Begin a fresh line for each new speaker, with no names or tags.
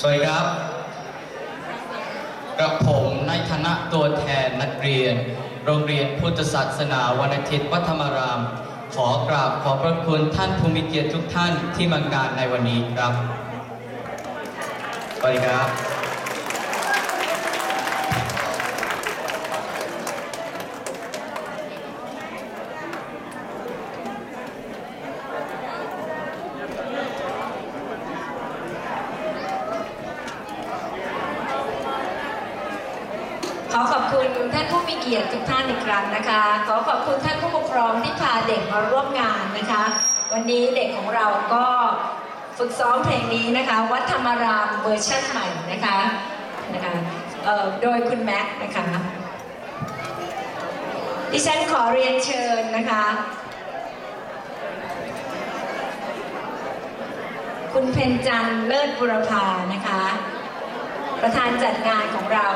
สวัสดีครับกับผมในฐานะตัวแทนนักเรียนโรงเรียนพุทธศาสนาวันอาทิตย์วัดธรรมารามขอกราบขอบพระคุณท่านผู้มีเกียรติทุกท่านที่มางานในวันนี้ครับสวัสดีครับ
ขอขอบคุณท่านผู้มีเกียรติทุกท่านอีกครั้งนะคะขอขอบคุณท่านผู้ปกครองที่พาเด็กมาร่วมงานนะคะวันนี้เด็กของเราก็ฝึกซ้อมเพลงนี้นะคะวัดธรรมารามเวอร์ชันใหม่นะคะโดยคุณแม็กนะคะดิฉันขอเรียนเชิญนะคะคุณเพ็ญจันทร์เลิศบุรพานะคะประธานจัดงานของเรา